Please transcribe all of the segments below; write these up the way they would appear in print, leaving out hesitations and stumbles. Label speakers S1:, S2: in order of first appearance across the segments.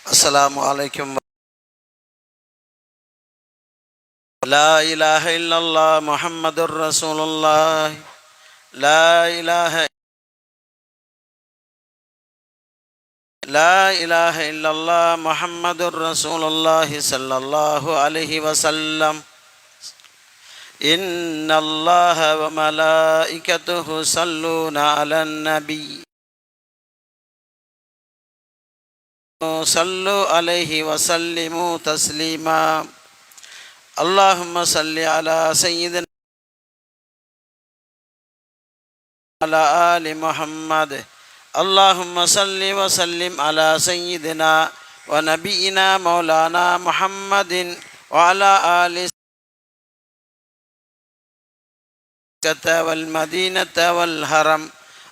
S1: السلام عليكم. لا إله إلا الله محمد رسول الله. لا إله إلا الله محمد رسول الله صلى الله عليه وسلم. إن الله وملائكته يصلون على النبي صلوا عليه وسلموا تسليما. اللهم صل على سيدنا على آل محمد. اللهم صل وسلم على سيدنا ونبينا مولانا محمد وعلى آل مكة والمدينة والحرم.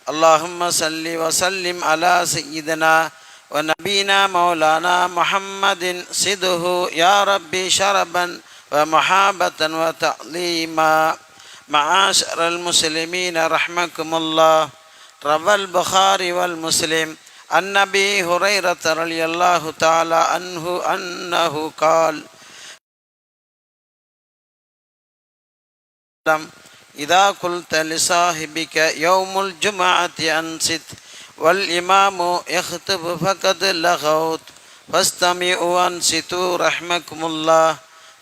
S1: اللهم صل وسلم على سيدنا ونبينا مولانا محمد صده يا ربي شربا ومحابة وتعظيما. معاشر المسلمين رحمكم الله. روى البخاري والمسلم عن أبي هريرة رضي الله تعالى عنه أنه قال: إذا قلت لصاحبك يوم الجمعة أنصت والإمام يخطب فقد لغوت فاستمعوا وانصتوا رحمكم الله.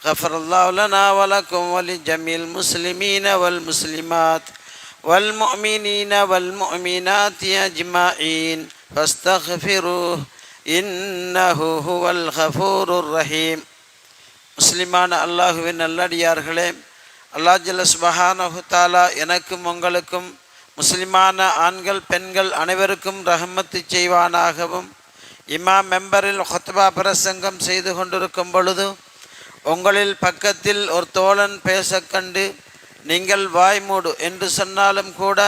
S1: غفر الله لنا ولكم ولجميع المسلمين والمسلمات والمؤمنين والمؤمنات أجمعين فاستغفروه إنه هو الغفور الرحيم. முஸ்லிமான அல்லாஹுவின் நல்லடியார்களே, அல்லாஹ் ஜல்ல சுப்ஹானஹு தஆலா எனக்கும் உங்களுக்கும் முஸ்லிமான ஆண்கள் பெண்கள் அனைவருக்கும் ரஹ்மத்து செய்வானாகவும். இமாம் மெம்பரில் ஹுத்பா பிரசங்கம் செய்து கொண்டிருக்கும் பொழுது உங்களில் பக்கத்தில் ஒரு தோழன் பேச கண்டு நீங்கள் வாய்மூடு என்று சொன்னாலும் கூட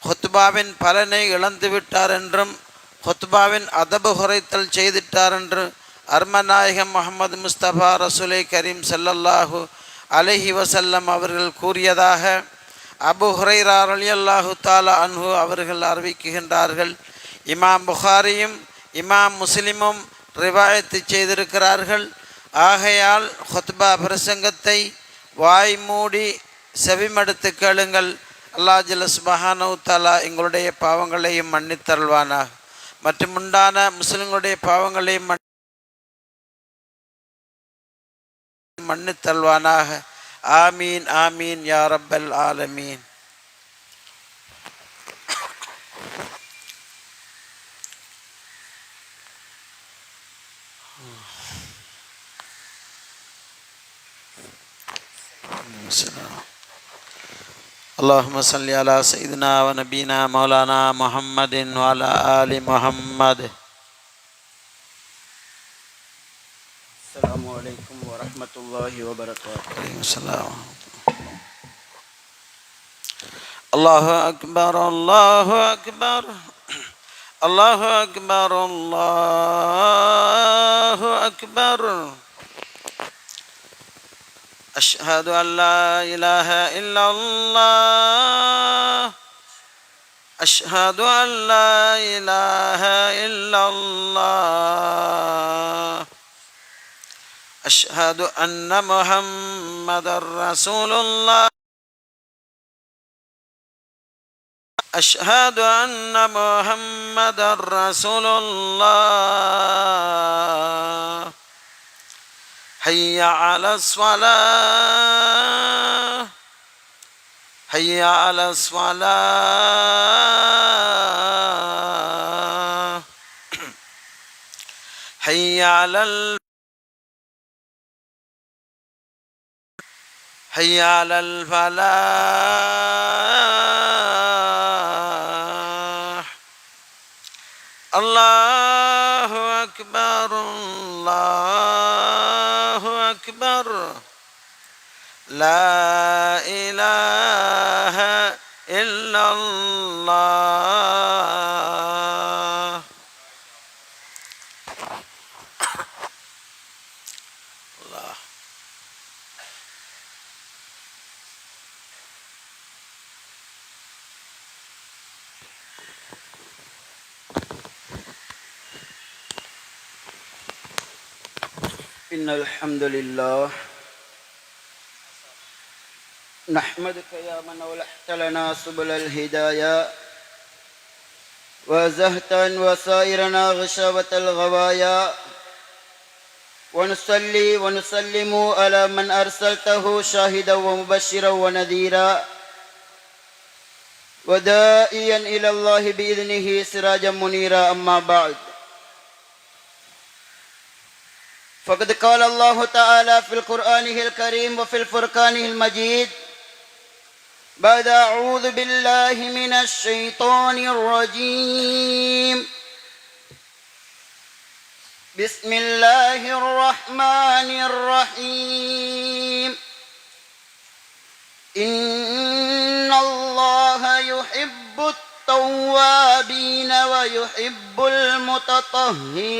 S1: ஹுத்பாவின் பலனை இழந்துவிட்டார் என்றும் ஹுத்பாவின் அதபு குறைத்தல் செய்திட்டார் என்று அர்மநாயகம் முஹம்மது முஸ்தபா ரசூலை கரீம் ஸல்லல்லாஹு அலைஹி வஸல்லம் அவர்கள் கூறியதாக அபு ஹுரைரா ரலியல்லாஹு தஆலா அன்ஹு அவர்கள் அறிவிக்கின்றார்கள். இமாம் புகாரியும் இமாம் முஸ்லிமும் ரிவாயத்து செய்திருக்கிறார்கள். ஆகையால் ஹுத்பா பிரசங்கத்தை வாய்மூடி செவிமடுத்து கேளுங்கள். அல்லாஹ் ஜல்ல சுப்ஹானஹு தஆலா எங்களுடைய பாவங்களையும் மன்னித்தருள்வானாக. மற்றும் உண்டான முஸ்லிம்களுடைய பாவங்களையும் மன்னித்தருள்வானாக. ஆமீன் ஆமீன் யா ரப்பல் ஆலமீன். اللهم صل على سيدنا ونبينا مولانا محمد وعلى آل محمد. السلام عليكم ورحمة الله وبركاته. السلام. الله أكبر الله أكبر الله أكبر الله أكبر. أشهد أن لا إله إلا الله أشهد أن لا إله إلا الله أشهد أن محمد رسول الله أشهد أن محمد رسول الله. حي على الصلاة حي على الصلاة حي على حي على الفلاح. الله أكبر الله أكبر. لا إله إلا الله. الله.
S2: إن الحمد لله نحمدك يا من أولحت لنا سبل الهداية وزهت وسائرنا غشاوة الغوايا، ونصلي ونسلم على من أرسلته شاهدا ومبشرا ونذيرا ودائيا إلى الله بإذنه سراجا منيرا. أما بعد، فقد قال الله تعالى في القرآن الكريم وفي الفرقان المجيد بعد أعوذ بالله من الشيطان الرجيم بسم الله الرحمن الرحيم إن الله يحب التوابين ويحب المتطهرين.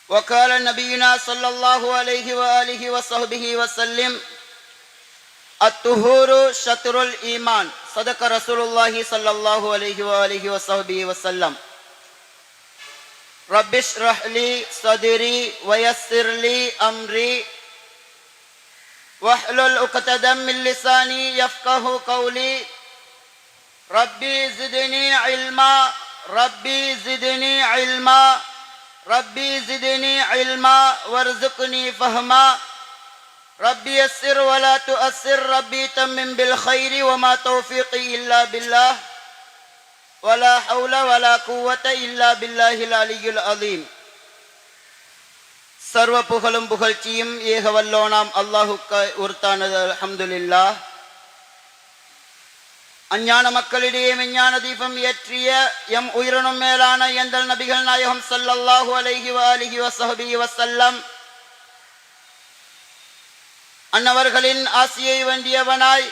S2: وقال نبينا صلى الله عليه وآله وصحبه وسلم الطهور شطر الإيمان. صدق رسول الله صلى الله عليه وآله وصحبه وسلم. رب اشرح لي صدري ويسر لي أمري واحلل عقدة من لساني يفقه قولي. ربي زدني علما ربي زدني علما ربي زدني علما وارزقني فهما. ربي يسر ولا تؤسر ربي تمم بالخير وما توفيقي إلا بالله ولا حول ولا قوة إلا بالله العلي العظيم. சர்வ புகழும் புகழ்ச்சியும் ஏக வல்லோனாம் அல்லாஹுக்கு உரித்தானது. அல்ஹம்துலில்லாஹ். அஞ்ஞான மக்களிடையே விஞ்ஞான தீபம் ஏற்றிய எம் உயிரினும் மேலான எந்தல் நபிகள் நாயகம் ஸல்லல்லாஹு அலைஹி வஆலிஹி வஸஹ்பிஹி வஸல்லம் அன்னவர்களின் ஆசியை வேண்டியவனாய்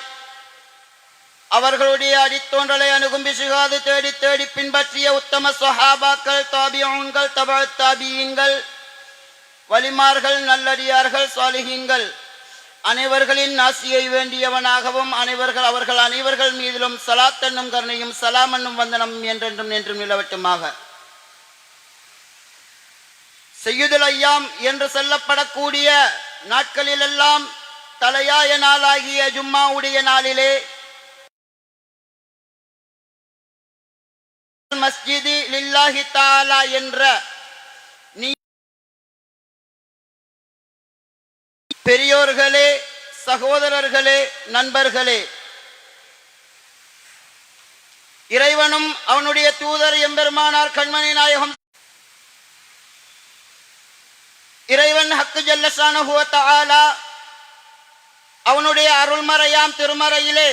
S2: அவர்களுடைய அடித்தோன்றலை அணுகும் பிசுகாது தேடி தேடி பின்பற்றிய உத்தம ஸஹாபாக்கள், தாபிஊன்கள், தபஅத் தாபிஈன்கள், வலிமார்கள், நல்லடியார்கள், சாலிஹீன்கள் அனைவர்களின் ஆசியை வேண்டியவனாகவும் அவர்கள் அனைவர்கள் மீதிலும் சலாத் என்னும் கருணையும் சலாம் என்னும் வந்தனம் என்றென்றும் நின்றும் நிலவட்டுமாக. சய்யிதுல் ஐயாம் என்று சொல்லப்படக்கூடிய நாட்களிலெல்லாம் தலையாய நாளாகிய ஜும்மாவுடைய நாளிலே மஸ்ஜிதி லில்லாஹி தஆலா என்ற பெரியோர்களே, சகோதரர்களே, நண்பர்களே, இறைவனும் அவனுடைய தூதர் எம்பெருமானார் கண்மணி நாயகம் இறைவன் ஹக்கு ஜல்லஷானஹு வ தஆலா அவனுடைய அருள்மறையாம் திருமறையிலே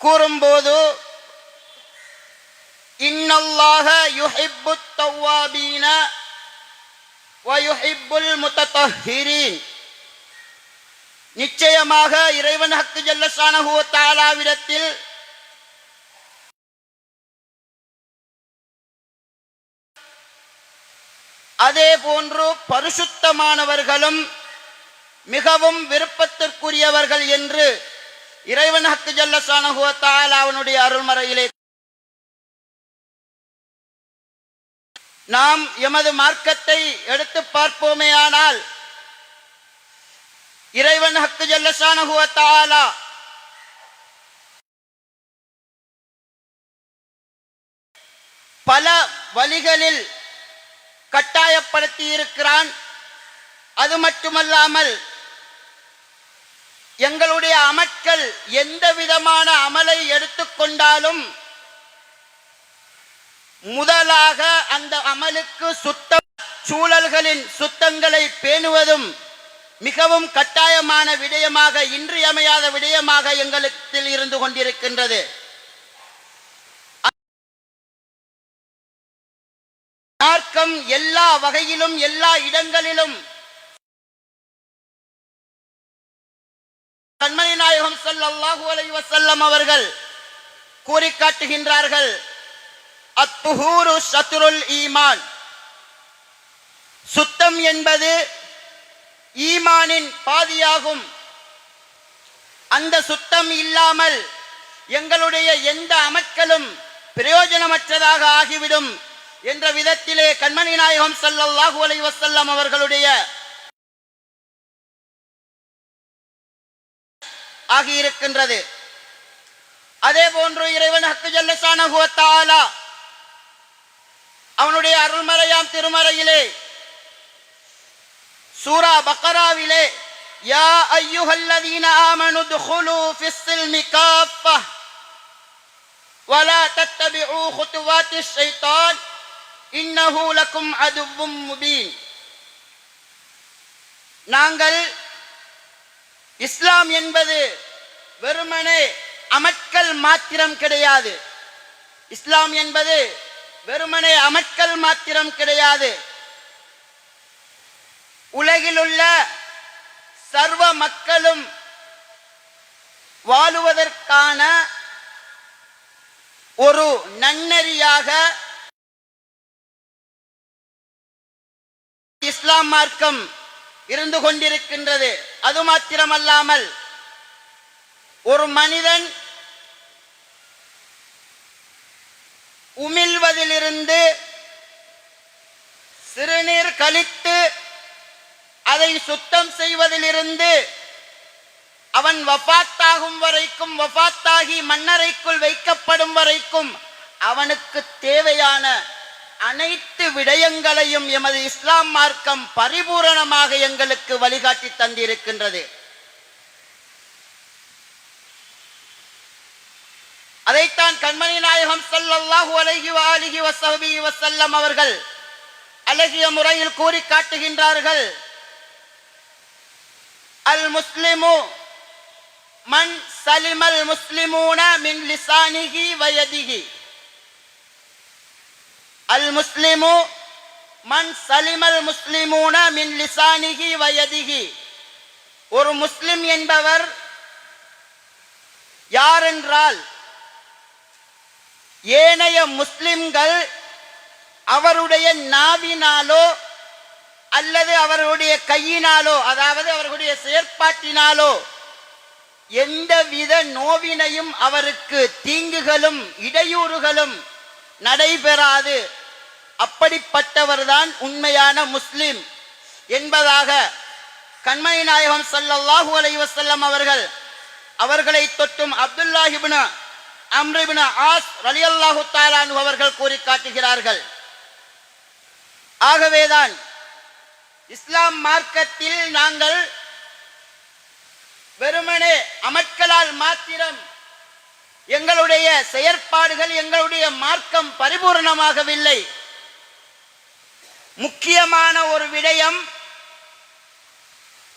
S2: கூறும்போது இன்னல்லாஹ யுஹிப்புத் தவ்வாபீன வயுஹிப்புல் முத்தத்தஹிரீன். நிச்சயமாக இறைவன் ஹக்கு ஜல்லஷானஹு வ தஆலாவிடத்தில் அதே போன்று பரிசுத்தமானவர்களும் மிகவும் விருப்பத்திற்குரியவர்கள் என்று இறைவன் ஹக்கு ஜல்லஷானஹு வ தஆலா அவனுடைய அருள்மறையிலே நாம் எமது மார்க்கத்தை எடுத்து பார்ப்போமேயானால் இறைவன் ஹக்கு ஜல்லஷானஹு வ தஆலா பல வழிகளில் கட்டாயப்படுத்தி இருக்கிறான். அது மட்டுமல்லாமல் எங்களுடைய அமல்கள் எந்த விதமான அமலை எடுத்துக்கொண்டாலும் முதலாக அந்த அமலுக்கு சுத்த சூழல்களின் சுத்தங்களை பேணுவதும் மிகவும் கட்டாயமான விடயமாக, இன்றியமையாத விடயமாக எங்களிடத்தில் இருந்து கொண்டிருக்கின்றது. மார்க்கம் எல்லா வகையிலும் எல்லா இடங்களிலும் கண்மணி நாயகம் ஸல்லல்லாஹு அலைஹி வஸல்லம் அவர்கள் கூறி காட்டுகின்றார்கள், அத்துஹூரு ஷத்ருல் ஈமான். சுத்தம் என்பது ஈமானின் பாதியாகும். அந்த சுத்தம் இல்லாமல் எங்களுடைய எந்த அமல்களும் பிரயோஜனமற்றதாக ஆகிவிடும் என்ற விதத்திலே கண்மணி நாயகம் ஸல்லல்லாஹு அலைஹி வஸல்லம் அவர்களுடைய ஆகியிருக்கின்றது. அதே போன்று இறைவன் ஹக்கு ஜல்ல ஷானஹு வ தஆலா அவனுடைய அருள்மறையாம் திருமறையிலே சூரா பக்ராவிலே யா அய்யுஹல்லதீன ஆமனு துகுலு ஃபிஸ்ஸில்மி காஃபா வலா தத்தபிஉ குதுவாத்திஷ் ஷைத்தான் இன்னஹு லக்கும் அதுவ்வும் முபீன். நாங்கள் இஸ்லாம் என்பது வெறுமனே அமட்கள் மாத்திரம் கிடையாது. இஸ்லாம் என்பது வெறுமனே அமட்கள் மாத்திரம் கிடையாது. உலகிலுள்ள சர்வ மக்களும் வாழுவதற்கான ஒரு நன்னெறியாக இஸ்லாம் மார்க்கம் இருந்து கொண்டிருக்கின்றது. அது மாத்திரமல்லாமல் ஒரு மனிதன் உமிழ்வதிலிருந்து சிறுநீர் கழித்து அதை சுத்தம் செய்வதிலிருந்து அவன் வஃபாத்தாகும் வரைக்கும், வஃபாத்தாகி மண்ணறைக்குள் வைக்கப்படும் வரைக்கும் அவனுக்கு தேவையான அனைத்து விடயங்களையும் எமது இஸ்லாம் மார்க்கம் பரிபூரணமாக எங்களுக்கு வழிகாட்டி தந்திருக்கின்றது. அதைத்தான் கண்மணி நாயகம் ஸல்லல்லாஹு அலைஹி வஆலிஹி வஸஹ்பிஹி வஸல்லம் அவர்கள் அழகிய முறையில் கூறி காட்டுகின்றார்கள். அல் முஸ்லிமு மன் சலிமல் முஸ்லிமூன மின் லிசானிஹி வ யதிஹி. அல் முஸ்லிமு மன் சலிமல் முஸ்லிமூன மின் லிசானிஹி வ யதிஹி. ஒரு முஸ்லிம் என்பவர் யாரென்றால் ஏனைய முஸ்லிம்கள் அவருடைய நாவினாலோ அல்லது அவருடைய கையினாலோ, அதாவது அவர்களுடைய செயற்பாட்டினாலோ எந்தவித நோவினையும் அவருக்கு தீங்குகளும் இடையூறுகளும் நடைபெறாது. அப்படிப்பட்டவர்தான் உண்மையான முஸ்லிம் என்பதாக கண்மணி நாயகம் ஸல்லல்லாஹு அலைஹி வஸல்லம் அவர்களை தொட்டும் அப்துல்லாஹ் இப்னு அம்ர் இப்னு ஆஸ் ரலியல்லாஹு தஆலா அன்ஹு அவர்கள் கூறி காட்டுகிறார்கள். ஆகவேதான் இஸ்லாம் மார்க்கத்தில் நாங்கள் வெறுமனே அமட்களால் மாத்திரம் எங்களுடைய செயற்பாடுகள், எங்களுடைய மார்க்கம் பரிபூர்ணமாகவில்லை. முக்கியமான ஒரு விடயம்,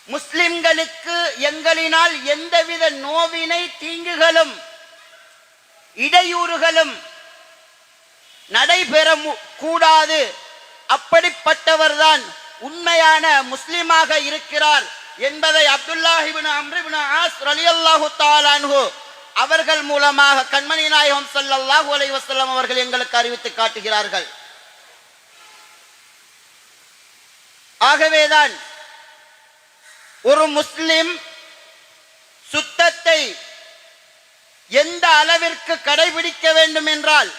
S2: முஸ்லிம்களுக்கு எங்களினால் எந்தவித நோவினை தீங்குகளும் இடையூறுகளும் நடைபெற கூடாது. அப்படிப்பட்டவர்தான் உண்மையான முஸ்லிமாக இருக்கிறார் என்பதை அப்துல்லாஹ் இப்னு அம்ர் இப்னு ஆஸ் ரலியல்லாஹு தஆலா அன்ஹு அவர்கள் மூலமாக கண்மணி நாயகம் ஸல்லல்லாஹு அலைஹி வஸல்லம் அவர்கள் எங்களுக்கு அறிவித்து காட்டுகிறார்கள். ஆகவேதான் ஒரு முஸ்லிம் சுத்தத்தை எந்த அளவிற்கு கடைபிடிக்க வேண்டும் என்றால்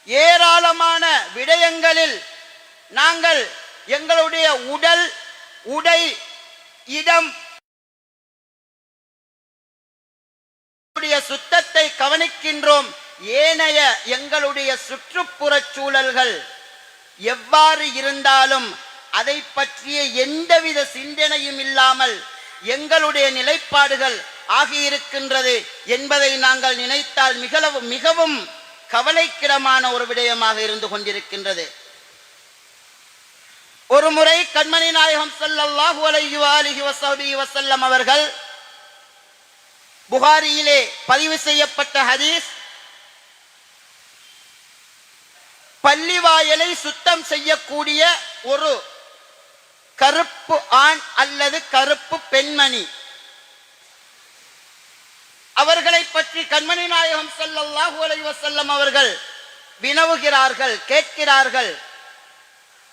S2: ஏராளமான விடயங்களில் நாங்கள் எங்களுடைய உடல், உடை, இடம் சுத்தத்தை கவனிக்கின்றோம். ஏனைய எங்களுடைய சுற்றுப்புற சூழல்கள் எவ்வாறு இருந்தாலும் அதை பற்றிய எந்தவித சிந்தனையும் இல்லாமல் எங்களுடைய நிலைப்பாடுகள் ஆகியிருக்கின்றது என்பதை நாங்கள் நினைத்தால் மிகவும் கவலைக்கிடமான ஒரு விடயமாக இருந்து கொண்டிருக்கின்றது. ஒரு முறை கண்மணி நாயகம் ஸல்லல்லாஹு அலைஹி வஆலிஹி வஸஹ்பிஹி வஸல்லம் அவர்கள் புகாரியிலே பதிவு செய்யப்பட்ட ஹதீஸ், பள்ளிவாயலை சுத்தம் செய்யக்கூடிய ஒரு கருப்பு ஆண் அல்லது கருப்பு பெண்மணி, அவர்களை பற்றி கண்மணி நாயகம் ஸல்லல்லாஹு அலைஹி வஸல்லம் அவர்கள் வினவுகிறார்கள், கேட்கிறார்கள்.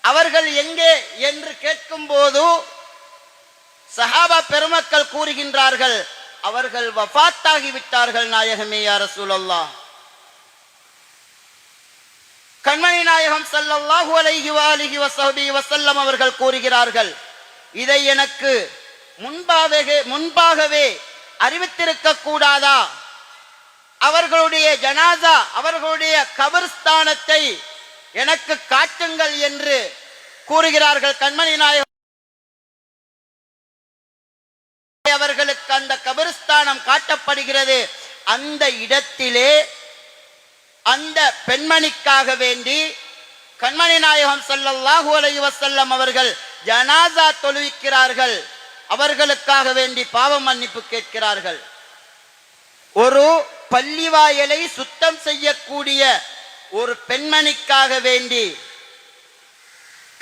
S2: அவர்கள் எங்கே என்று கேட்கும் போது சஹாபா பெருமக்கள் கூறுகின்றார்கள், அவர்கள் வஃபாத்தாகி விட்டார்கள் நாயகமே யா ரசூலல்லாஹ். கண்மணி நாயகம் ஸல்லல்லாஹு அலைஹி வஆலிஹி வஸஹ்பிஹி வஸல்லம் அவர்கள் கூறுகிறார்கள், இதை எனக்கு முன்பாகவே அறிவித்திருக்க கூடாதா? அவர்களுடைய ஜனாசா, அவர்களுடைய கபர்ஸ்தானத்தை எனக்கு காட்டுங்கள் என்று கூறுகிறார்கள். கண்மணி நாயகம் அவர்களுக்கு அந்த கபர்ஸ்தானம் காட்டப்படுகிறது. அந்த இடத்திலே அந்த பெண்மணிக்காக வேண்டி கண்மணி நாயகம் ஸல்லல்லாஹு அலைஹி வஸல்லம் அவர்கள் ஜனாசா தொழுவிக்கிறார்கள். அவர்களுக்காக வேண்டி பாவ மன்னிப்பு கேட்கிறார்கள். ஒரு பள்ளிவாயலை சுத்தம் செய்யக்கூடிய ஒரு பெண்மணிக்காக வேண்டி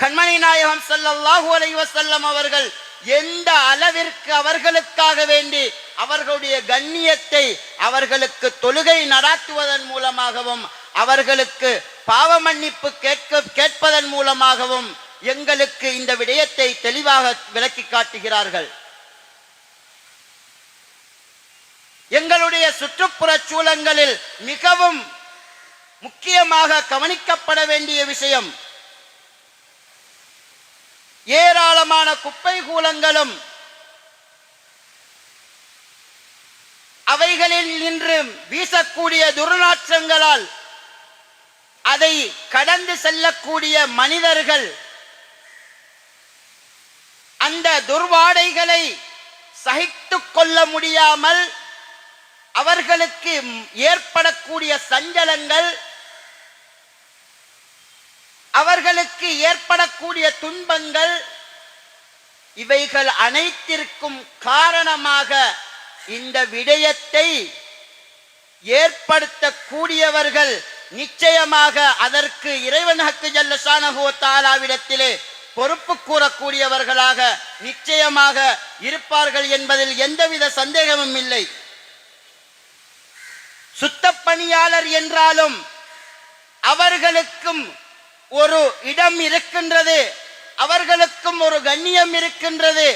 S2: கண்மணி நாயகம் ஸல்லல்லாஹு அலைஹி வஸல்லம் அவர்கள் எந்த அளவிற்கு அவர்களுக்காக வேண்டி அவர்களுடைய கண்ணியத்தை அவர்களுக்கு தொழுகை நடாத்துவதன் மூலமாகவும் அவர்களுக்கு பாவ மன்னிப்பு கேட்பதன் மூலமாகவும் எங்களுக்கு இந்த விடயத்தை தெளிவாக விளக்கி காட்டுகிறார்கள். எங்களுடைய சுற்றுப்புற சூழல்களில் மிகவும் முக்கியமாக கவனிக்கப்பட வேண்டிய விஷயம், ஏராளமான குப்பை கூலங்களும் அவைகளில் நின்று வீசக்கூடிய துர்நாற்றங்களால் அதை கடந்து செல்லக்கூடிய மனிதர்கள் அந்த துர்வாடைகளை சகித்துக் கொள்ள முடியாமல் அவர்களுக்கு ஏற்படக்கூடிய சஞ்சலங்கள், அவர்களுக்கு ஏற்படக்கூடிய துன்பங்கள், இவைகள் அனைத்திற்கும் காரணமாக இந்த விடயத்தை ஏற்படுத்தக்கூடியவர்கள் நிச்சயமாக அதற்கு இறைவன் ஹக்கு ஜல்ல ஷானஹு வ தஆலாவிடத்திலே பொறுப்பு கூறக்கூடியவர்களாக நிச்சயமாக இருப்பார்கள் என்பதில் எந்தவித சந்தேகமும் இல்லை. சுத்த பணியாளர் என்றாலும் அவர்களுக்கும் ஒரு இடம் இருக்கின்றது, அவர்களுக்கும் ஒரு கண்ணியம் இருக்கின்றது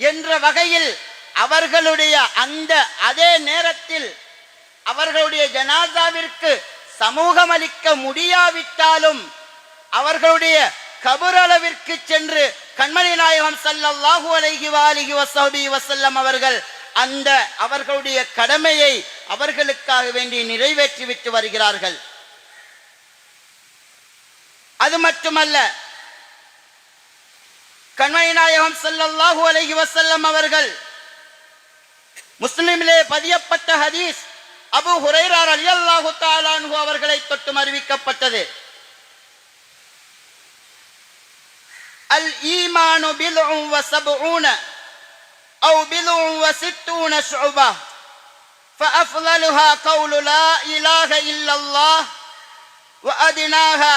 S2: என்ற வகையில் அவர்களுடைய அதே நேரத்தில் அவர்களுடைய ஜனாசாவிற்கு சமூகம் அளிக்க முடியாவிட்டாலும் அவர்களுடைய கபரளவிற்கு சென்று கண்மணி நாயகம் ஸல்லல்லாஹு அலைஹி வஆலிஹி வஸஹ்பிஹி வஸல்லம் அவர்கள் அவர்களுடைய கடமையை அவர்களுக்காக வேண்டி நிறைவேற்றி விட்டு வருகிறார்கள். அது மட்டுமல்ல, கண்மணி நாயகம் ஸல்லல்லாஹு அலைஹி வஸல்லம் அவர்கள் முஸ்லிமிலே பதியப்பட்ட ஹதீஸ் அபூ ஹுரைரா ரலியல்லாஹு தஆலா அன்ஹு அவர்களை தொட்டு அறிவிக்கப்பட்டது. அல் ஈமானு பில்உன் வ சப்ஊன அவு பில்உன் வ சித்தூன ஷுபா ஃபஅஃலலுஹா கௌலு லா இலாஹ இல்லல்லாஹ் வ அத்னாஹா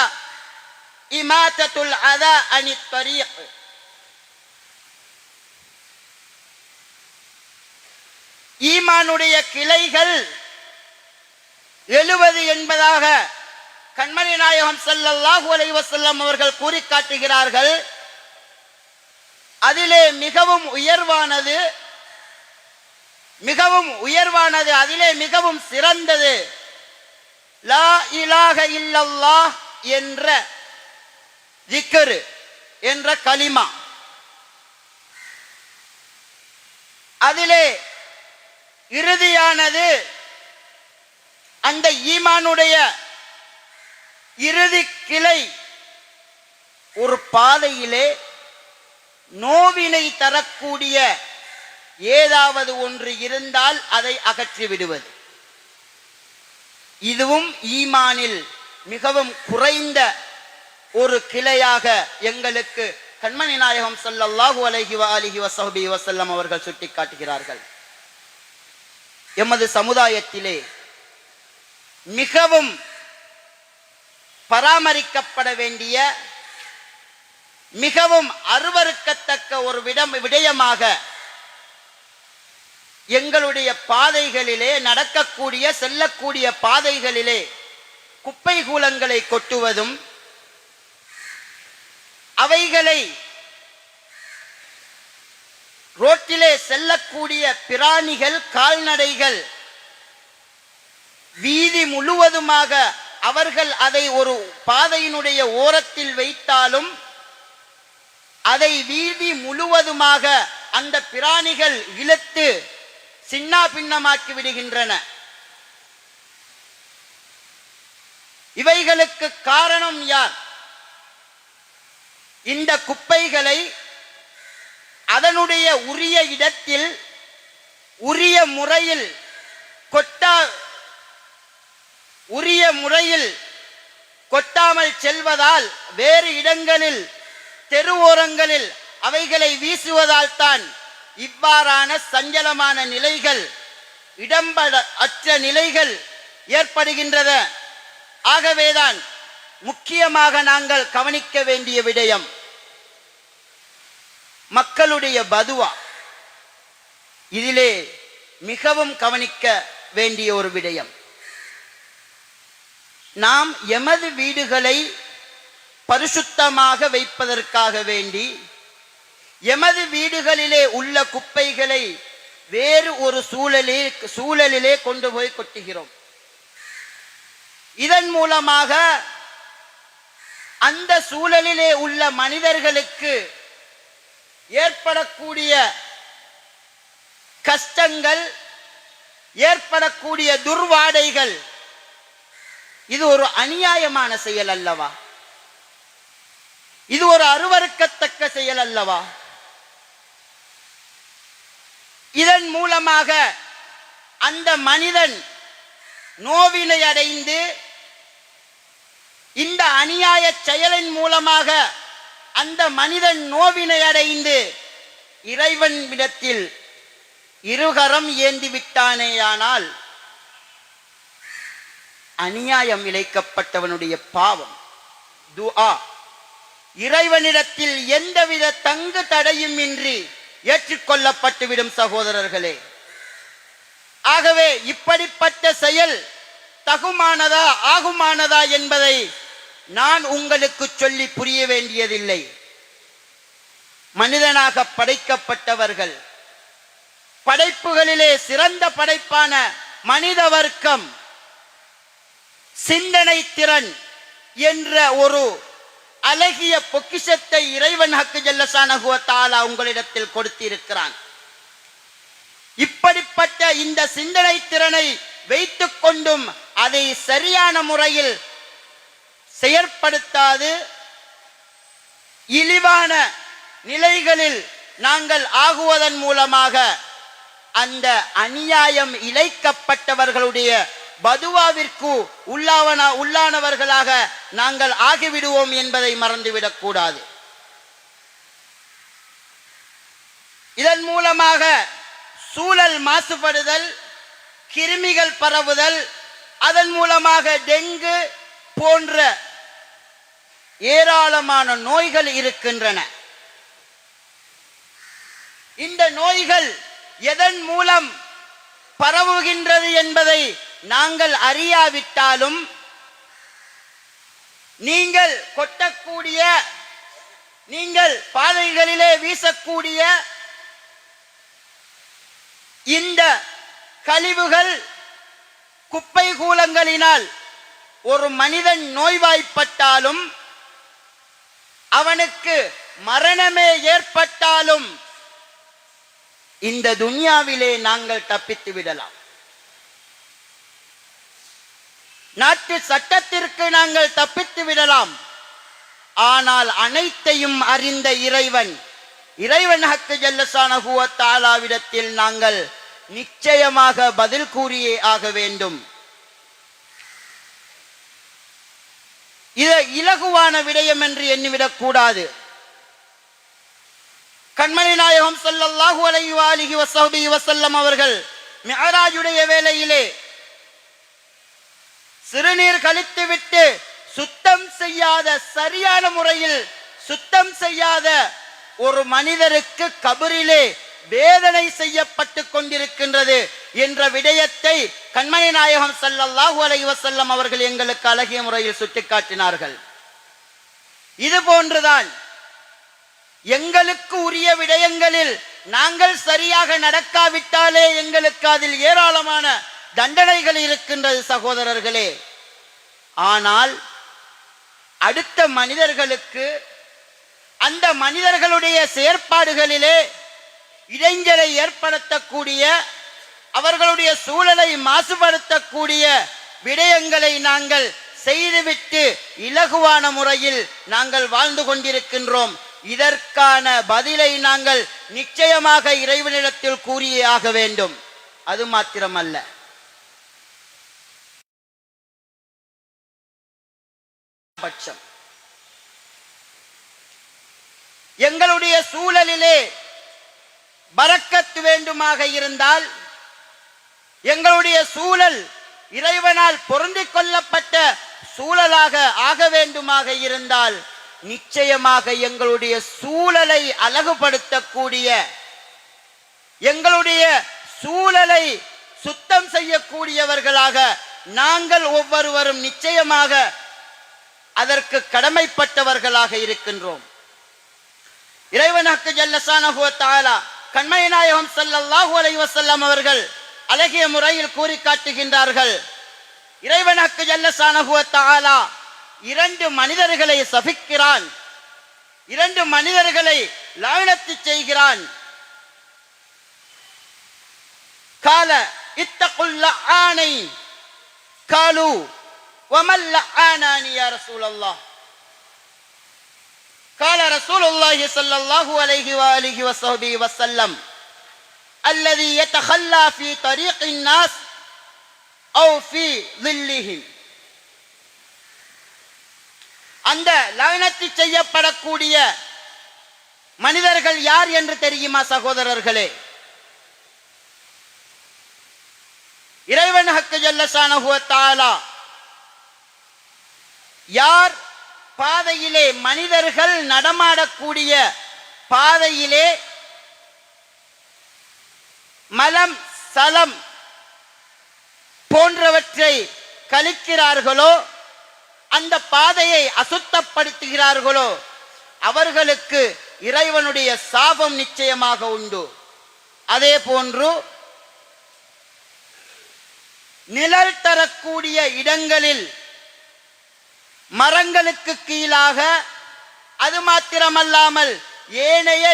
S2: இமாதத்துல் அதா அனித் தரீக். ஈமானுடைய கிளைகள் 70 என்பதாக கண்மணி நாயகம் ஸல்லல்லாஹு அலைஹி வஸல்லம் அவர்கள் கூறி காட்டுகிறார்கள். அதிலே மிகவும் உயர்வானது அதிலே மிகவும் சிறந்தது லா இலாஹ இல்லல்லாஹ் என்ற ஜிக்ர் என்ற கலிமா. அதிலே இறுதியானது அந்த ஈமானுடைய இறுதி கிளை ஒரு பாதையிலே நோவினை தரக்கூடிய ஏதாவது ஒன்று இருந்தால் அதை அகற்றி விடுவது. இதுவும் ஈமானில் மிகவும் குறைந்த ஒரு கிளையாக எங்களுக்கு கண்மணி நாயகம் ஸல்லல்லாஹு அலைஹி வஆலிஹி வஸஹ்பிஹி வஸல்லம் அவர்கள் சுட்டிக்காட்டுகிறார்கள். எமது சமுதாயத்திலே மிகவும் பராமரிக்கப்பட வேண்டிய மிகவும் அருவருக்கத்தக்க ஒரு விடயமாக எங்களுடைய பாதைகளிலே நடக்கக்கூடிய செல்லக்கூடிய பாதைகளிலே குப்பை கூலங்களை கொட்டுவதும் அவைகளை ரோட்டிலே செல்லக்கூடிய பிராணிகள், கால்நடைகள் வீதி முழுவதுமாக அவர்கள் அதை ஒரு பாதையினுடைய ஓரத்தில் வைத்தாலும் அதை வீதி முழுவதுமாக அந்த பிராணிகள் இழுத்து சின்ன பின்னமாக்கி விடுகின்றன. இவைகளுக்கு காரணம் யார்? இந்த குப்பைகளை அதனுடைய உரிய இடத்தில் உரிய முறையில் கொட்டாமல் செல்வதால், வேறு இடங்களில் தெருவோரங்களில் அவைகளை வீசுவதால் தான் இவ்வாறான சஞ்சலமான நிலைகள், இடம்பட அற்ற நிலைகள் ஏற்படுகின்றது. ஆகவேதான் முக்கியமாக நாங்கள் கவனிக்க வேண்டிய விடயம் மக்களுடைய பதுவா. இதிலே மிகவும் கவனிக்க வேண்டிய ஒரு விடயம், நாம் எமது வீடுகளை பரிசுத்தமாக வைப்பதற்காக வேண்டி எமது வீடுகளிலே உள்ள குப்பைகளை வேறு ஒரு சூழலிலே கொண்டு போய் கொட்டுகிறோம். இதன் மூலமாக அந்த சூழலிலே உள்ள மனிதர்களுக்கு ஏற்படக்கூடிய கஷ்டங்கள், ஏற்படக்கூடிய துர்வாடைகள், இது ஒரு அநியாயமான செயல் அல்லவா? இது ஒரு அருவருக்கத்தக்க செயல் அல்லவா? இதன் மூலமாக அந்த மனிதன் நோவினை அடைந்து, இந்த அநியாய செயலின் மூலமாக அந்த மனிதன் நோவினை அடைந்து இறைவனிடத்தில் இருகரம் ஏந்தி விட்டானேயானால் அநியாயம் இழைக்கப்பட்டவனுடைய பாவம் துஆ இறைவனிடத்தில் எந்தவித தங்கு தடையும் இன்றி ஏற்றுக்கொள்ளப்பட்டுவிடும் சகோதரர்களே. ஆகவே இப்படிப்பட்ட செயல் தகுமானதா ஆகுமானதா என்பதை நான் உங்களுக்கு சொல்லி புரிய வேண்டியதில்லை. மனிதனாக படைக்கப்பட்டவர்கள், படைப்புகளிலே சிறந்த படைப்பான மனித வர்க்கம், சிந்தனை திறன் என்ற ஒரு அழகிய பொக்கிஷத்தை இறைவன் ஹக்கு ஜல்லஷானஹு வ தஆலா உங்களிடத்தில் கொடுத்திருக்கிறான். இப்படிப்பட்ட இந்த சிந்தனை திறனை வைத்துக் கொண்டும் அதை சரியான முறையில் செயற்படுத்தாது இழிவான நிலைகளில் நாங்கள் ஆகுவதன் மூலமாக அந்த அநியாயம் இழைக்கப்பட்டவர்களுடைய பதுவாவிற்கு உள்ளானவர்களாக நாங்கள் ஆகிவிடுவோம் என்பதை மறந்துவிடக் கூடாது. இதன் மூலமாக சூழல் மாசுபடுதல், கிருமிகள் பரவுதல், அதன் மூலமாக டெங்கு போன்ற ஏராளமான நோய்கள் இருக்கின்றன. இந்த நோய்கள் எதன் மூலம் பரவுகின்றது என்பதை நாங்கள் அறியாவிட்டாலும், நீங்கள் கொட்டக்கூடிய, நீங்கள் பாதைகளிலே வீசக்கூடிய இந்த கழிவுகள், குப்பை கூலங்களினால் ஒரு மனிதன் நோய்வாய்ப்பட்டாலும், அவனுக்கு மரணமே ஏற்பட்டாலும் இந்த துன்யாவிலே நாங்கள் தப்பித்து விடலாம். நாட்டு சட்டத்திற்கு நாங்கள் தப்பித்து விடலாம். ஆனால் அனைத்தையும் அறிந்த இறைவன் ஹக்கு ஜல்லஷானஹு வ தஆலாவிடத்தில் நாங்கள் நிச்சயமாக பதில் கூறியே ஆக வேண்டும். இதை இலகுவான விடயம் என்று எண்ணிவிடக் கூடாது. கண்மணி நாயகம் ஸல்லல்லாஹு அலைஹி வஆலிஹி வஸஹ்பிஹி வஸல்லம் அவர்கள் மிஅராஜுடைய வேளையிலே சிறுநீர் கழித்துவிட்டு சுத்தம் செய்யாத, சரியான முறையில் சுத்தம் செய்யாத ஒரு மனிதருக்கு கபரிலே வேதனை செய்யப்பட்டு கொண்டிருக்கின்றது என்ற விடயத்தை கண்மணி நாயகம் ஸல்லல்லாஹு அலைஹி வஸல்லம் அவர்கள் எங்களுக்கு அழகிய முறையில் சுட்டிக்காட்டினார்கள். இது போன்றுதான் எங்களுக்கு உரிய விடயங்களில் நாங்கள் சரியாக நடக்காவிட்டாலே எங்களுக்கு அதில் ஏராளமான தண்டனைகள் இருக்கின்றது சகோதரர்களே. ஆனால் அடுத்த மனிதர்களுக்கு அந்த மனிதர்களுடைய செயற்பாடுகளிலே இடைஞ்சலை ஏற்படுத்தக்கூடிய, அவர்களுடைய சூழலை மாசுபடுத்தக்கூடிய விடயங்களை நாங்கள் செய்துவிட்டு இலகுவான முறையில் நாங்கள் வாழ்ந்து கொண்டிருக்கின்றோம். இதற்கான பதிலை நாங்கள் நிச்சயமாக இறைவனிடத்தில் கூறியே ஆக வேண்டும். அது மாத்திரமல்ல, பட்சம் எங்களுடைய சூழலிலே பரக்கத்து வேண்டுமாக இருந்தால், எங்களுடைய சூழல் இறைவனால் பொருந்திக் கொள்ளப்பட்ட சூழலாக ஆக வேண்டுமாக இருந்தால், நிச்சயமாக எங்களுடைய சூழலை அழகுபடுத்தக்கூடிய, எங்களுடைய சூழலை சுத்தம் செய்யக்கூடியவர்களாக நாங்கள் ஒவ்வொருவரும் நிச்சயமாக அதற்கு கடமைப்பட்டவர்களாக இருக்கின்றோம். இறைவனுக்கு ஜல்லஷானஹு வ தஆலா கண்மணி நாயகம் ஸல்லல்லாஹு அலைஹி வஸல்லம் அவர்கள் அழகிய முறையில் கூறி காட்டுகின்றார்கள். இறைவனுக்கு ஜல்லஷானஹு வ தஆலா இரண்டு மனிதர்களை சபிக்கிறான், இரண்டு மனிதர்களை லானத்து செய்கிறான். கால இத்தகுல் லஆனை காலு வமல் லஆனானி யா ரசூலல்லாஹ். قال رسول الله صلى الله عليه وآله وصحبه وسلم الذي يتخلى في طريق الناس أو في ظلهم. அந்த லானத்து செய்யப்படக்கூடிய மனிதர்கள் யார் என்று தெரியுமா சகோதரர்களே? இறைவன் ஹக்கு ஜல்லஷானஹு வ தஆலா யார் பாதையிலே, மனிதர்கள் நடமாடக்கூடிய பாதையிலே மலம் சலம் போன்றவற்றை கழிக்கிறார்களோ, அந்த பாதையை அசுத்தப்படுத்துகிறார்களோ, அவர்களுக்கு இறைவனுடைய சாபம் நிச்சயமாக உண்டு. அதே போன்று நிழல் தரக்கூடிய இடங்களில் மரங்களுக்கு கீழாக, அது மாத்திரமல்லாமல் ஏனைய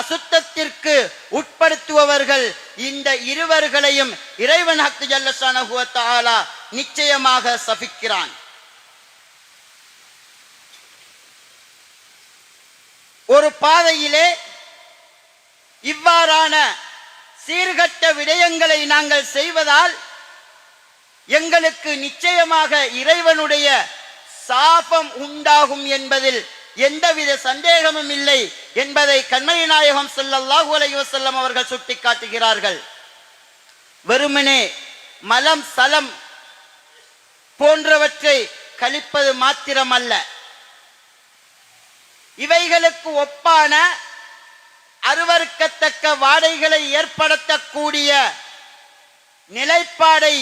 S2: அசுத்தத்திற்கு உட்படுத்துபவர்கள், இந்த இருவர்களையும் இறைவன் ஹக்கு ஜல்லஷானஹு வ தஆலா நிச்சயமாக சபிக்கிறான். ஒரு பாதையிலே இவ்வாறான சீர்கட்ட விடயங்களை நாங்கள் செய்வதால் எங்களுக்கு நிச்சயமாக இறைவனுடைய சாபம் உண்டாகும் என்பதில் எந்தவித சந்தேகமும் இல்லை என்பதை கண்மணி நாயகம் ஸல்லல்லாஹு அலைஹி வஸல்லம் அவர்கள் சுட்டிக்காட்டுகிறார்கள். வெறுமனே மலம் சலம் போன்றவற்றை கழிப்பது மாத்திரமல்ல, இவைகளுக்கு ஒப்பான அருவருக்கத்தக்க வாடைகளை ஏற்படுத்தக்கூடிய நிலைப்பாடை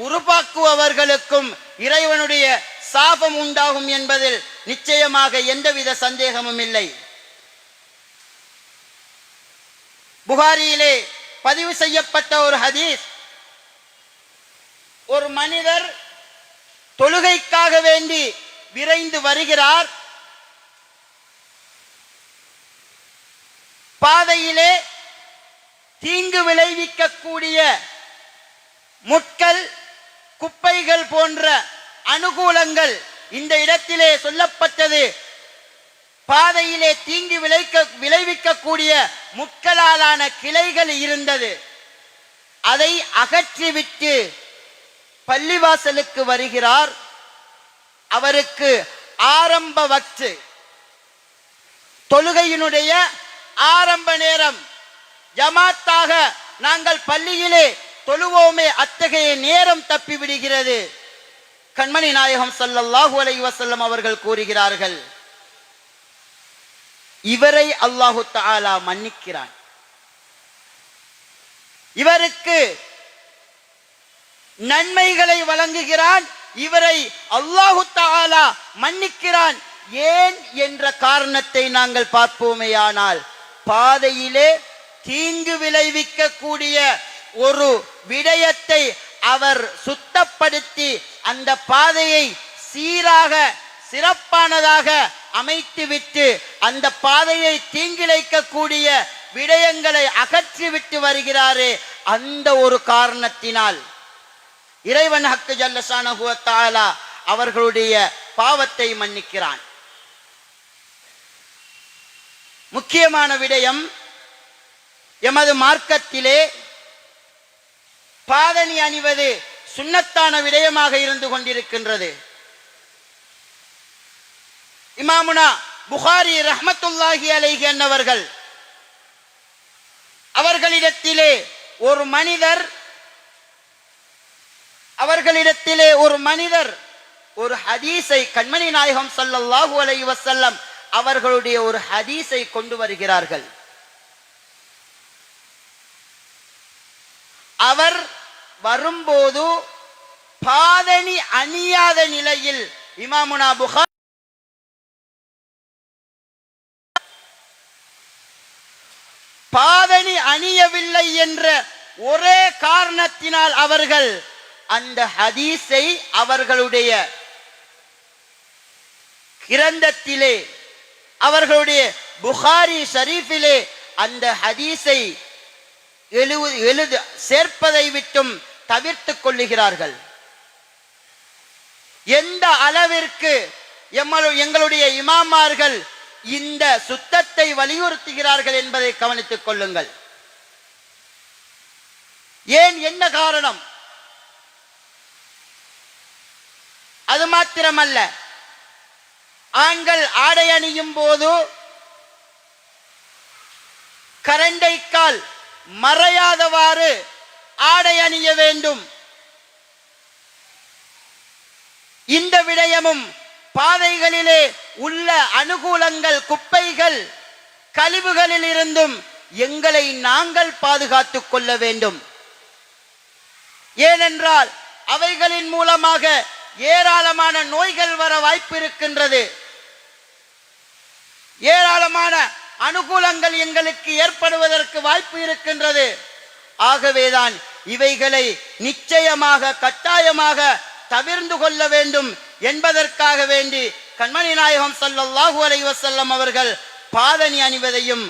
S2: உருவாக்குபவர்களுக்கும் இறைவனுடைய சாபம் உண்டாகும் என்பதில் நிச்சயமாக எந்தவித சந்தேகமும் இல்லை. புகாரியிலே பதிவு செய்யப்பட்ட ஒரு ஹதீஸ், ஒரு மனிதர் தொழுகைக்காக வேண்டி விரைந்து வருகிறார். பாதையிலே தீங்கு விளைவிக்கக்கூடிய முட்கள், குப்பைகள் போன்ற அனுகூலங்கள் இந்த இடத்திலே சொல்லப்பட்டது. பாதையிலே தீங்கு விளைவிக்கக்கூடிய முட்களாலான கிளைகள் இருந்தது. அதை அகற்றிவிட்டு பள்ளிவாசலுக்கு வருகிறார். அவருக்கு ஆரம்ப வக்து, தொழுகையினுடைய ஆரம்ப நேரம், ஜமாத்தாக நாங்கள் பள்ளியிலே தொழுவோமே, அத்தகைய நேரம் தப்பி விடுகிறது. கண்மணி நாயகம் ஸல்லல்லாஹு அலைஹி வஸல்லம் அவர்கள் கூறுகிறார்கள், இவரை அல்லாஹு தஆலா மன்னிக்கிறான், இவருக்கு நன்மைகளை வழங்குகிறான், இவரை அல்லாஹு தஆலா மன்னிக்கிறான் ஏன் என்ற காரணத்தை நாங்கள் பார்ப்போமேயானால், பாதையிலே தீங்கு விளைவிக்க கூடிய ஒரு விடயத்தை அவர் சுத்தப்படுத்தி அந்த பாதையை சீராக சிறப்பானதாக அமைத்துவிட்டு அந்த பாதையை தீங்கிழைக்க கூடிய விடயங்களை அகற்றிவிட்டு வருகிறாரே, அந்த ஒரு காரணத்தினால் இறைவன் ஹக்கு ஜல்லஷானஹு வ தஆலா அவர்களுடைய பாவத்தை மன்னிக்கிறான். முக்கியமான விடயம், எமது மார்க்கத்திலே பாதணி அணிவது சுன்னத்தான விடயமாக இருந்து கொண்டிருக்கின்றது. இமாமுனா புகாரி ரஹ்மத்துல்லாஹி அலைஹி அன்னவர்கள் அவர்களிடத்திலே ஒரு மனிதர் ஒரு ஹதீஸை, கண்மணி நாயகம் ஸல்லல்லாஹு அலைஹி வஸல்லம் அவர்களுடைய ஒரு ஹதீஸை கொண்டு வருகிறார்கள். அவர் வரும்போது பாதணி அணியாத நிலையில் இமாமுனா புகாரி பாதணி அணியவில்லை என்ற ஒரே காரணத்தினால் அவர்கள் அந்த ஹதீஸை அவர்களுடைய கிரந்தத்திலே, அவர்களுடைய புகாரி ஷரீஃபிலே அந்த ஹதீஸை சேர்ப்பதை விட்டும் தவிர்த்து கொள்ளுகிறார்கள். எந்த அளவிற்கு எங்களுடைய இமாமார்கள் இந்த சுத்தத்தை வலியுறுத்துகிறார்கள் என்பதை கவனித்துக் கொள்ளுங்கள். ஏன், என்ன காரணம்? அது மாத்திரமல்ல, ஆண்கள் ஆடை அணியும் போது கரண்டைக்கால் மறையாதவாறு ஆடை அணிய வேண்டும். இந்த விடயமும் பாதைகளிலே உள்ள அனுகூலங்கள், குப்பைகள், கழிவுகளில் இருந்தும் எங்களை நாங்கள் பாதுகாத்துக் கொள்ள வேண்டும். ஏனென்றால் அவைகளின் மூலமாக ஏராளமான நோய்கள் வர வாய்ப்பு இருக்கின்றது. ஏராளமான அனுகூலங்கள் எங்களுக்கு ஏற்படுவதற்கு வாய்ப்பு இருக்கின்றது. ஆகவேதான் இவைகளை நிச்சயமாக கட்டாயமாக தவிர்ந்து கொள்ள வேண்டும் என்பதற்காக வேண்டி கண்மணி நாயகம் ஸல்லல்லாஹு அலைஹி வஸல்லம் அவர்கள் பாதணி அணிவதையும்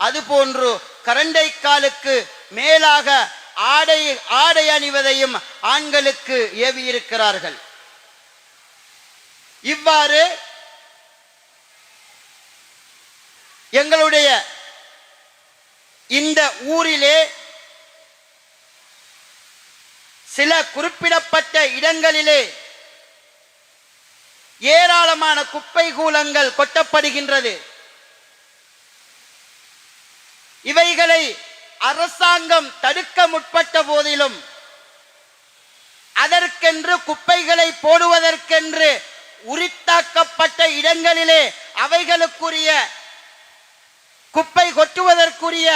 S2: அதுபோன்று கரண்டை காலுக்கு மேலாக ஆடை அணிவதையும் ஆண்களுக்கு ஏவி இருக்கிறார்கள். இவ்வாறு எங்களுடைய இந்த ஊரிலே சில குறிப்பிடப்பட்ட இடங்களிலே ஏராளமான குப்பை கூலங்கள் கொட்டப்படுகின்றது. இவைகளை அரசாங்கம் தடுக்க முற்பட்ட போதிலும் அதற்கென்று குப்பைகளை போடுவதற்கென்று உரித்தாக்கப்பட்ட இடங்களிலே அவைகளுக்குரிய குப்பை கொட்டுவதற்குரிய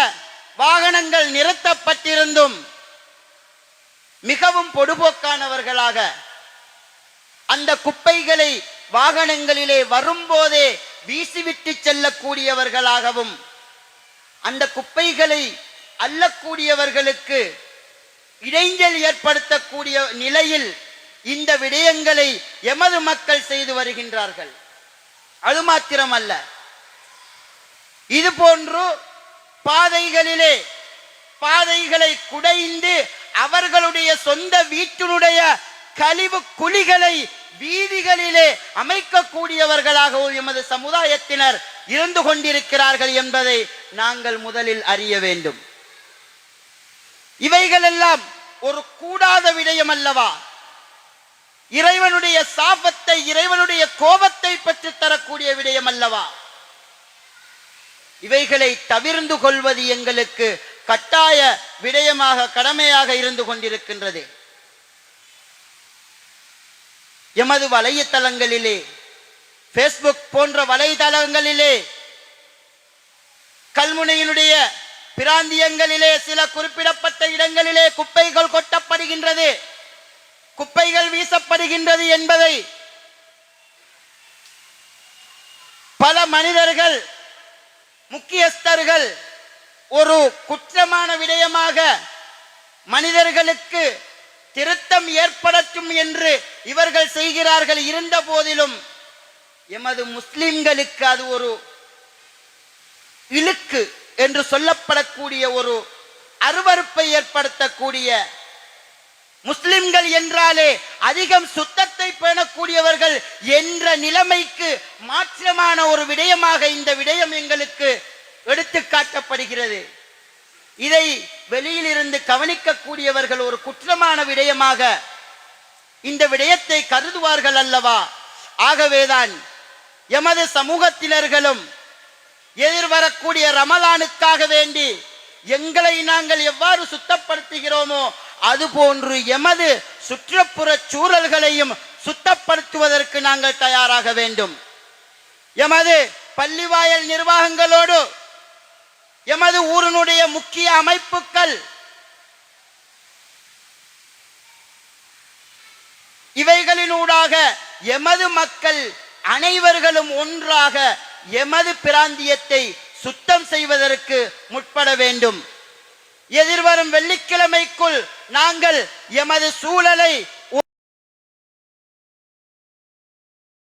S2: வாகனங்கள் நிறுத்தப்பட்டிருந்தும் மிகவும் பொடுபோக்கானவர்களாக அந்த குப்பைகளை வாகனங்களிலே வரும்போதே வீசிவிட்டு செல்லக்கூடியவர்களாகவும் அந்த குப்பைகளை அள்ளக்கூடியவர்களுக்கு இடைஞ்சல் ஏற்படுத்தக்கூடிய நிலையில் இந்த விடயங்களை எமது மக்கள் செய்து வருகின்றார்கள். அது மாத்திரமல்ல, இது போன்று பாதைகளை குடைந்து அவர்களுடைய சொந்த வீட்டினுடைய கழிவு குழிகளை வீதிகளிலே அமைக்கக்கூடியவர்களாகவும் எமது சமுதாயத்தினர் இருந்து கொண்டிருக்கிறார்கள் என்பதை நாங்கள் முதலில் அறிய வேண்டும். இவைகளெல்லாம் ஒரு கூடாத விடயம் அல்லவா? இறைவனுடைய சாபத்தை, இறைவனுடைய கோபத்தை பெற்று தரக்கூடிய விடயம் அல்லவா? இவைகளை தவிர்ந்து கொள்வது எங்களுக்கு கட்டாய விடயமாக, கடமையாக இருந்து கொண்டிருக்கின்றது. எமது வலைத்தளங்களிலே, பேஸ்புக் போன்ற வலைதளங்களிலே, கல்முனையினுடைய பிராந்தியங்களிலே சில குறிப்பிடப்பட்ட இடங்களிலே குப்பைகள் கொட்டப்படுகின்றது, குப்பைகள் வீசப்படுகின்றது என்பதை பல மனிதர்கள் முக்கியஸ்தர்கள் ஒரு குற்றமான விடயமாக மனிதர்களுக்கு திருத்தம் ஏற்படட்டும் என்று இவர்கள் செய்கிறார்கள். இருந்த போதிலும் எமது முஸ்லிம்களுக்கு அது ஒரு இழுக்கு என்று சொல்லப்படக்கூடிய ஒரு அருவருப்பை ஏற்படுத்தக்கூடிய, முஸ்லிம்கள் என்றாலே அதிகம் சுத்தத்தை பேணக்கூடியவர்கள் என்ற நிலைமைக்கு மாற்றமான ஒரு விடயமாக இந்த விடயம் எங்களுக்கு எடுத்து காட்டப்படுகிறது. இதை வெளியிலிருந்து கவனிக்கக்கூடியவர்கள் ஒரு குற்றமான விடயமாக இந்த விடயத்தை கருதுவார்கள் அல்லவா? ஆகவேதான் எமது சமூகத்தினர்களும் எதிர்வரக்கூடிய ரமலானுக்காக வேண்டி எங்களை நாங்கள் எவ்வாறு சுத்தப்படுத்துகிறோமோ அதுபோன்று எமது சுற்றுப்புற சூழல்களையும் சுத்தப்படுத்துவதற்கு நாங்கள் தயாராக வேண்டும். எமது பள்ளிவாயல் நிர்வாகங்களோடு எமது ஊரினுடைய முக்கிய அமைப்புகள் இவைகளினூடாக எமது மக்கள் அனைவர்களும் ஒன்றாக எமது பிராந்தியத்தை சுத்தம் செய்வதற்கு முற்பட வேண்டும். எதிர்வரும் வெள்ளிக்கிழமைக்குள் நாங்கள் எமது சூழலை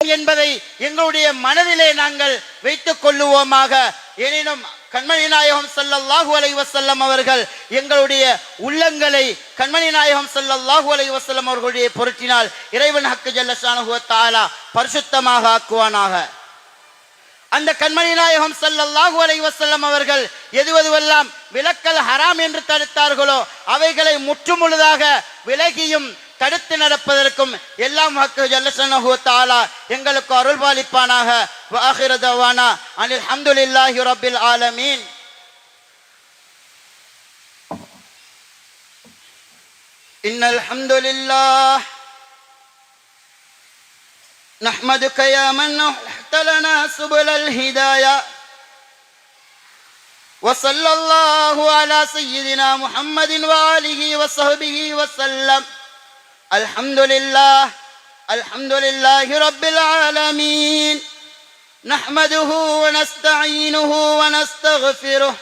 S2: என்பதை எங்களுடைய மனதிலே நாங்கள் வைத்துக் கொள்ளுவோமாக. எனினும் கண்மணி நாயகம் ஸல்லல்லாஹு அலைஹி வஸல்லம் அவர்கள் எங்களுடைய உள்ளங்களை கண்மணி நாயகம் ஸல்லல்லாஹு அலைஹி வஸல்லம் அவர்களுடைய பொருட்டினால் இறைவன் ஹக்கு ஜல்ல ஷானஹு வ தஆலா பரிசுத்தமாக ஆக்குவானாக. அந்த கண்மணி நாயகம் ஸல்லல்லாஹு அலைஹி வஸல்லம் அவர்கள் எதுவெல்லாம் விலக்கல் ஹராம் என்று தடுத்தார்களோ அவைகளை முற்றுமுழுதாக விலகியும் தடுத்து நடப்பதற்கும் எல்லாம் ஹக்கு ஜல்ல ஷானஹு வ தஆலா எங்களுக்கு அருள் பாலிப்பானாக. வ ஆகிரு தவானா அனில் ஹம்துலில்லாஹி ரப்பில் ஆலமீன். இன்னல் ஹம்துலில்லாஹ் نحمدك يا من أحلت لنا سبل الهداية وصلى الله على سيدنا محمد وآله وصحبه وسلم. الحمد لله رب العالمين. نحمده ونستعينه ونستغفره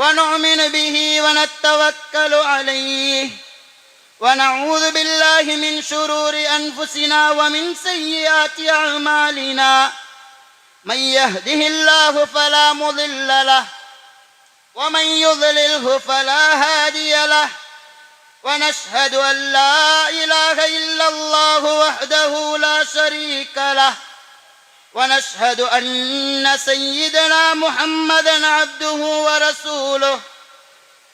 S2: ونؤمن به ونتوكل عليه ونعوذ بالله من شرور أنفسنا ومن سيئات أعمالنا. من يهده الله فلا مضل له ومن يضلله فلا هادي له. ونشهد أن لا إله إلا الله وحده لا شريك له. ونشهد أن سيدنا محمدا عبده ورسوله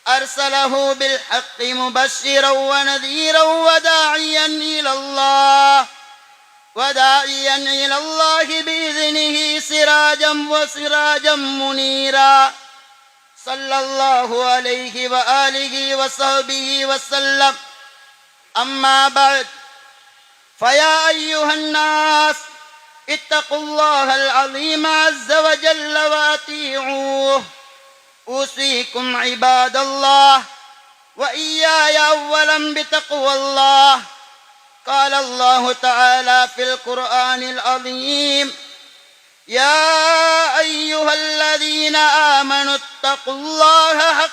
S2: أرسله بالحق مبشرا ونذيرا وداعيا إلى الله بإذنه سراجا منيرا. صلى الله عليه وآله وصحبه وسلم. أما بعد فيا أيها الناس اتقوا الله العظيم عز وجل وأطيعوه. أوصيكم عباد الله وإياي أولا بتقوى الله. قال الله تعالى في القرآن العظيم: يا أيها الذين آمنوا اتقوا الله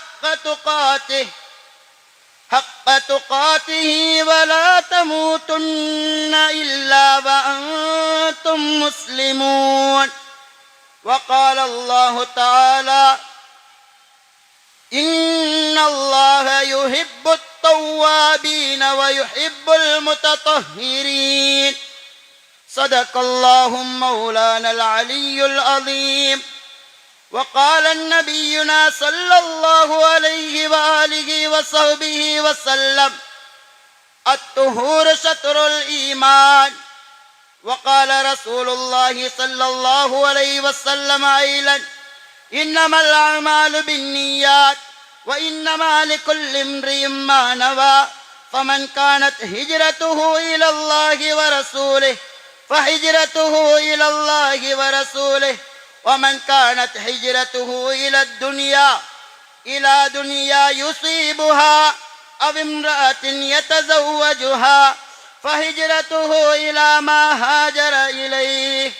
S2: حق تقاته ولا تموتن إلا وأنتم مسلمون. وقال الله تعالى: إن الله يحب التوابين ويحب المتطهرين. صدق الله مولانا العلي العظيم. وقال نبينا صلى الله عليه وآله وصحبه وسلم: الطهور شطر الإيمان. وقال رسول الله صلى الله عليه وسلم أيضا: إنما الأعمال بالنيات وإنما لكل امرئ ما نوى. فمن كانت هجرته إلى الله ورسوله فهجرته إلى الله ورسوله. ومن كانت هجرته إلى دنيا يصيبها أو امرأة يتزوجها فهجرته إلى ما هاجر إليه.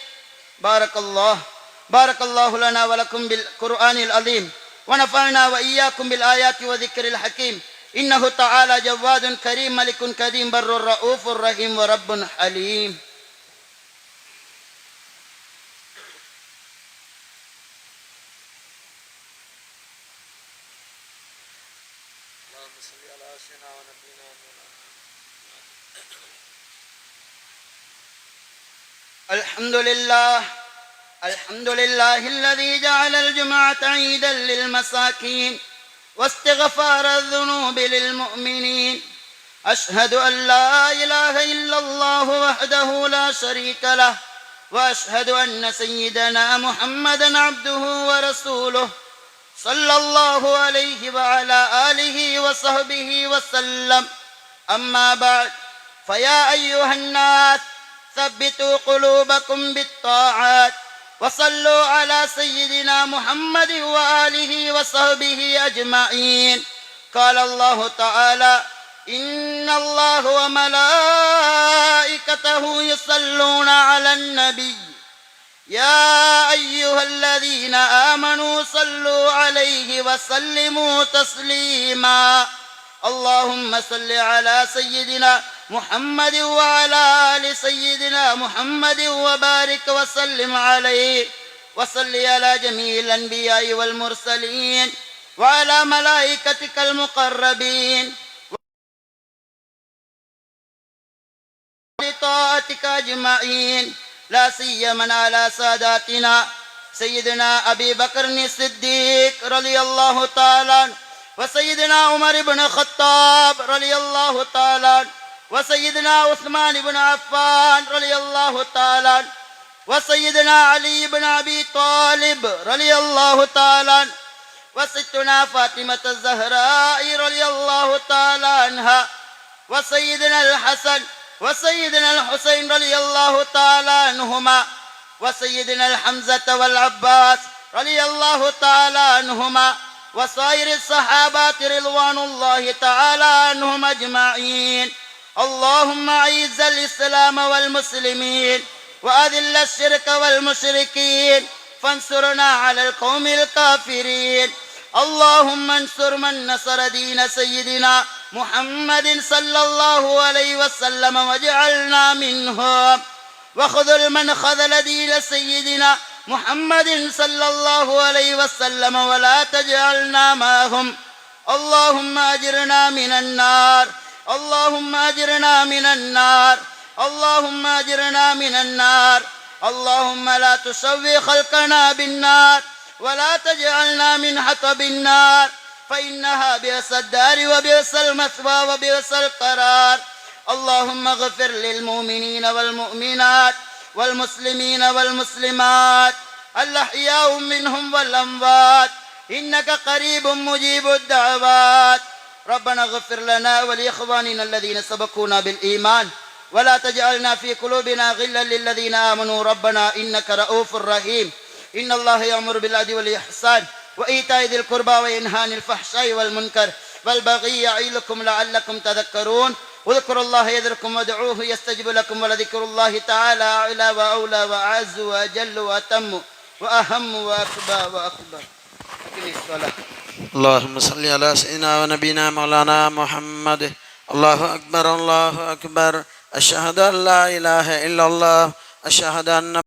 S2: بارك الله لنا ولكم بالقرآن العظيم ونفعنا وإياكم بالآيات وذكر الحكيم إنه تعالى جواد كريم ملك كريم بر رؤوف رحيم ورب حليم. الحمد لله الذي جعل الجمعة عيدا للمساكين واستغفار الذنوب للمؤمنين. أشهد أن لا إله إلا الله وحده لا شريك له وأشهد أن سيدنا محمدا عبده ورسوله صلى الله عليه وعلى آله وصحبه وسلم. أما بعد فيا أيها الناس ثبتوا قلوبكم بالطاعات وصلوا على سيدنا محمد وآله وصحبه أجمعين. قال الله تعالى إن الله وملائكته يصلون على النبي يا أيها الذين آمنوا صلوا عليه وسلموا تسليما. اللهم صل على سيدنا محمد وعلى آل سيدنا محمد وبارك وسلم عليه وصل على جميع الأنبياء والمرسلين وعلى ملائكتك المقربين وطاعتك أجمعين لا سيما على ساداتنا سيدنا أبي بكر الصديق رضي الله تعالى وسيدنا عمر بن الخطاب رضي الله تعالى وسيدنا عثمان بن عفان رضي الله تعالى وسيدنا علي بن أبي طالب رضي الله تعالى وستنا فاطمة الزهراء رضي الله تعالى عنها وسيدنا الحسن وسيدنا الحسين رضي الله تعالى عنهما وسيدنا الحمزة والعباس رضي الله تعالى عنهما وسائر الصحابة رضوان الله تعالى عنهم أجمعين. اللهم أعز الإسلام والمسلمين وأذل الشرك والمشركين فانصرنا على القوم الكافرين. اللهم انصر من نصر دين سيدنا محمد صلى الله عليه وسلم واجعلنا منهم وخذل من خذل دين سيدنا محمد صلى الله عليه وسلم ولا تجعلنا معهم. اللهم أجرنا من النار اللهم أجرنا من النار اللهم أجرنا من النار. اللهم لا تسوي خلقنا بالنار ولا تجعلنا من حطب النار فإنها بئس الدار وبئس المثوى وبئس القرار. اللهم اغفر للمؤمنين والمؤمنات والمسلمين والمسلمات الأحياء منهم والأموات إنك قريب مجيب الدعوات. ربنا اغفر لنا ولإخواننا الذين سبقونا بالإيمان ولا تجعلنا في قلوبنا غلا للذين آمنوا ربنا إنك رؤوف رحيم. إن الله يأمر بالعدل والإحسان وإيتاء ذي القربى وينهى عن الفحشاء والمنكر والبغي يعظكم لعلكم تذكرون. اذكروا الله يذكركم وادعوه يستجب لكم ولذكر الله تعالى أعلى وأولى وأعز وأجل وأتم وأهم وأكبر وأكبر.
S1: اللهم صل على سيدنا ونبينا مولانا محمد. الله أكبر الله أكبر. أشهد أن لا إله إلا الله. أشهد أن